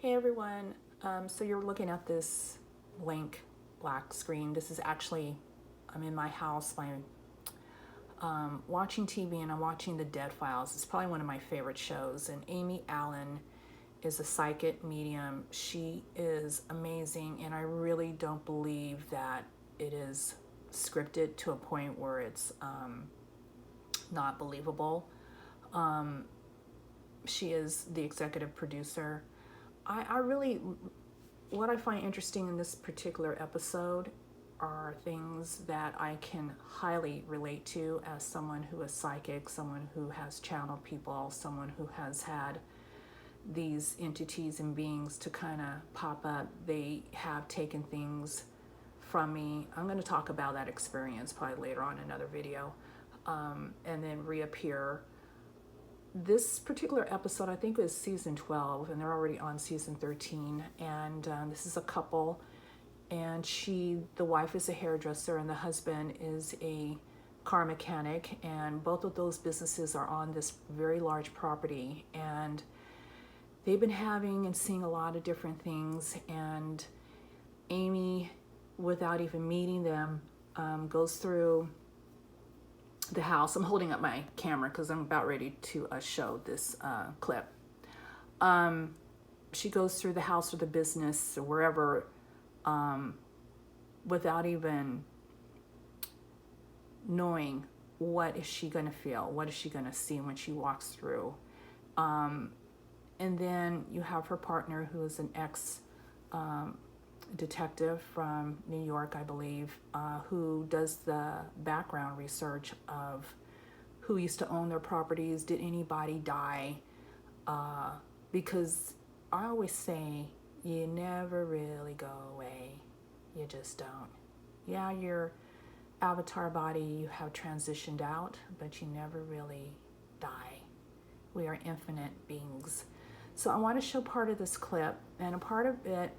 Hey everyone, so you're looking at this blank black screen. This is actually, I'm in my house, watching TV, and I'm watching The Dead Files. It's probably one of my favorite shows, and Amy Allen is a psychic medium. She is amazing, and I really don't believe that it is scripted to a point where it's not believable. She is the executive producer. I really, what I find interesting in this particular episode are things that I can highly relate to as someone who is psychic, someone who has channeled people, someone who has had these entities and beings to kind of pop up. They have taken things from me. I'm going to talk about that experience probably later on in another video, and then reappear. This particular episode, I think, is season 12, and they're already on season 13. And this is a couple, and the wife is a hairdresser, and the husband is a car mechanic, and both of those businesses are on this very large property, and they've been having and seeing a lot of different things. And Amy, without even meeting them, goes through the house. I'm holding up my camera because I'm about ready to show this clip. She goes through the house or the business or wherever without even knowing what is she going to feel, what is she going to see when she walks through. And then you have her partner, who is an ex detective from New York, I believe, who does the background research of who used to own their properties, did anybody die, because I always say you never really go away, you just don't. Yeah, your avatar body, you have transitioned out, but you never really die. We are infinite beings. So I want to show part of this clip, and a part of it,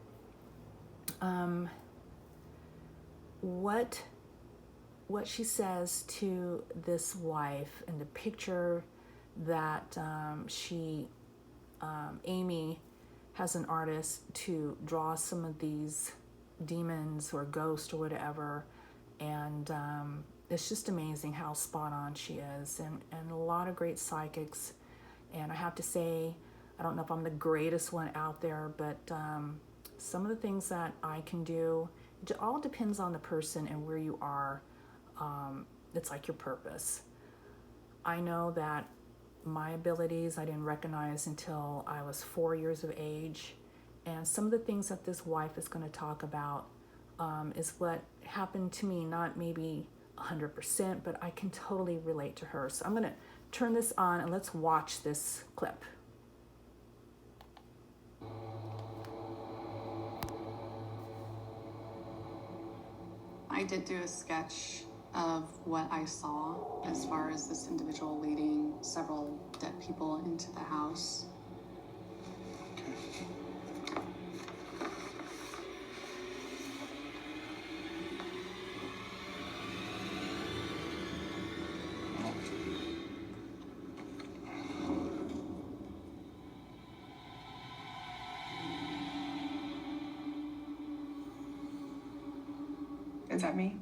what she says to this wife, and the picture that Amy has an artist to draw some of these demons or ghosts or whatever, and it's just amazing how spot on she is, and a lot of great psychics. And I have to say, I don't know if I'm the greatest one out there, but some of the things that I can do, it all depends on the person and where you are. It's like your purpose. I know that my abilities I didn't recognize until I was 4 years of age. And some of the things that this wife is going to talk about is what happened to me, not maybe 100%, but I can totally relate to her. So I'm going to turn this on and let's watch this clip. I did do a sketch of what I saw as far as this individual leading several dead people into the house. Is that me?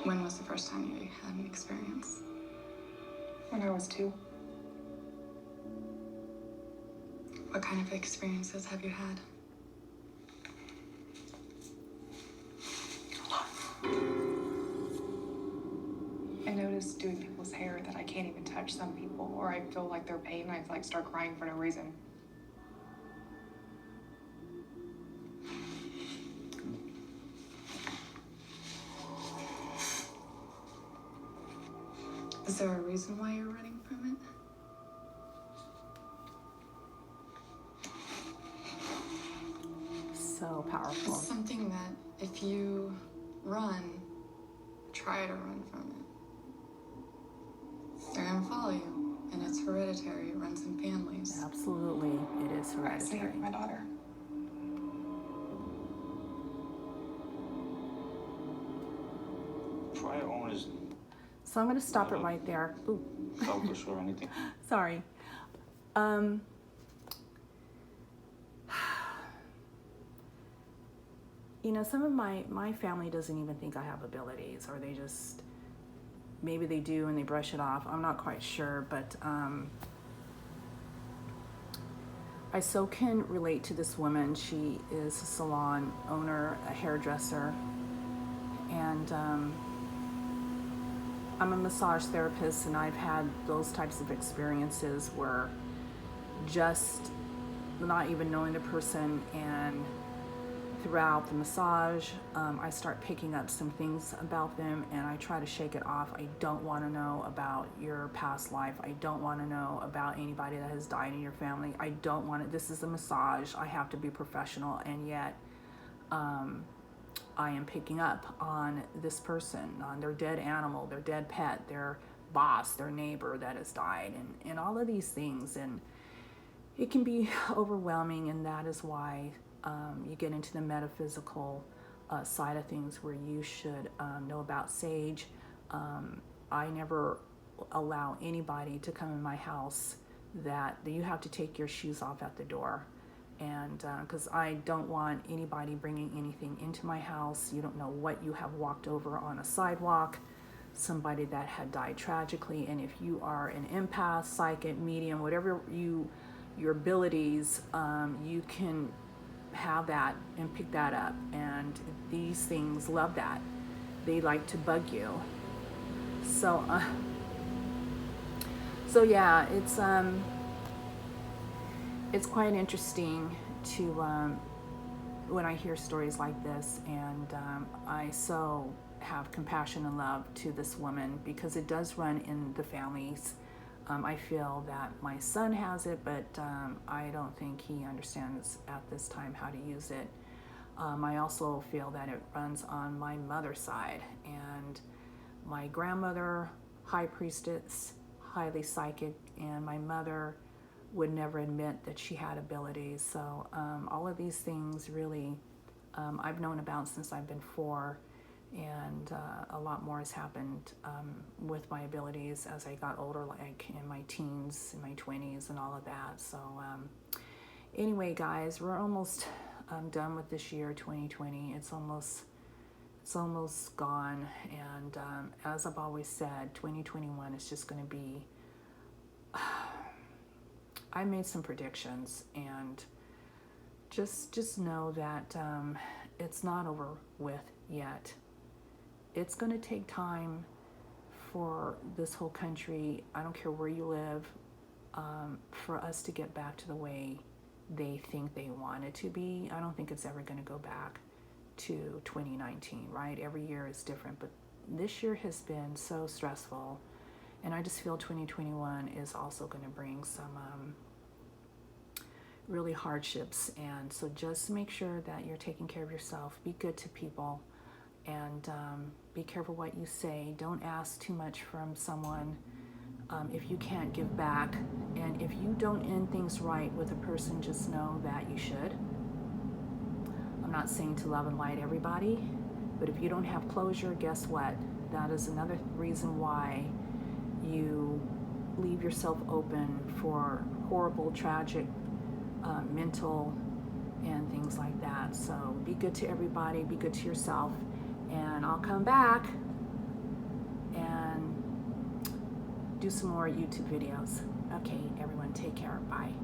When was the first time you had an experience? When I was 2. What kind of experiences have you had? I noticed doing people's hair that I can't even touch some people, or I feel like their pain, I start crying for no reason. Is there a reason why you're running from it? So powerful. It's something that if you run, try to run from it, they're gonna follow you, and it's hereditary. It runs in families. Absolutely, it is hereditary. I see it with my daughter. prior owners So I'm going to stop it right there. Ooh, felt us or anything? sorry. You know, some of my family doesn't even think I have abilities, or they just, maybe they do and they brush it off. I'm not quite sure, but I so can relate to this woman. She is a salon owner, a hairdresser, and I'm a massage therapist, and I've had those types of experiences where just not even knowing the person, and throughout the massage, I start picking up some things about them, and I try to shake it off. I don't want to know about your past life. I don't want to know about anybody that has died in your family. I don't want it. This is a massage. I have to be professional, and yet I am picking up on this person, on their dead animal, their dead pet, their boss, their neighbor that has died, and all of these things. And it can be overwhelming, and that is why you get into the metaphysical side of things, where you should know about sage. I never allow anybody to come in my house that you have to take your shoes off at the door. And because I don't want anybody bringing anything into my house. You don't know what you have walked over on a sidewalk, somebody that had died tragically. And if you are an empath, psychic, medium, whatever your abilities, you can have that and pick that up. And these things love that. They like to bug you. So yeah, it's quite interesting to when I hear stories like this, and I so have compassion and love to this woman, because it does run in the families. I feel that my son has it, but I don't think he understands at this time how to use it. I also feel that it runs on my mother's side, and my grandmother, high priestess, highly psychic, and my mother would never admit that she had abilities. So all of these things really I've known about since I've been 4. And a lot more has happened with my abilities as I got older, like in my teens, in my 20s, and all of that. So anyway, guys, we're almost done with this year, 2020. It's almost gone. And as I've always said, 2021 is just going to be. I made some predictions, and just know that it's not over with yet. It's going to take time for this whole country, I don't care where you live, for us to get back to the way they think they want it to be. I don't think it's ever going to go back to 2019, right? Every year is different, but this year has been so stressful, and I just feel 2021 is also going to bring some really hardships. And so just make sure that you're taking care of yourself. Be good to people. And be careful what you say. Don't ask too much from someone if you can't give back. And if you don't end things right with a person, just know that you should. I'm not saying to love and light everybody, but if you don't have closure, guess what? That is another reason why you leave yourself open for horrible, tragic, mental, and things like that. So be good to everybody. Be good to yourself. And I'll come back and do some more YouTube videos. Okay, everyone, take care. Bye.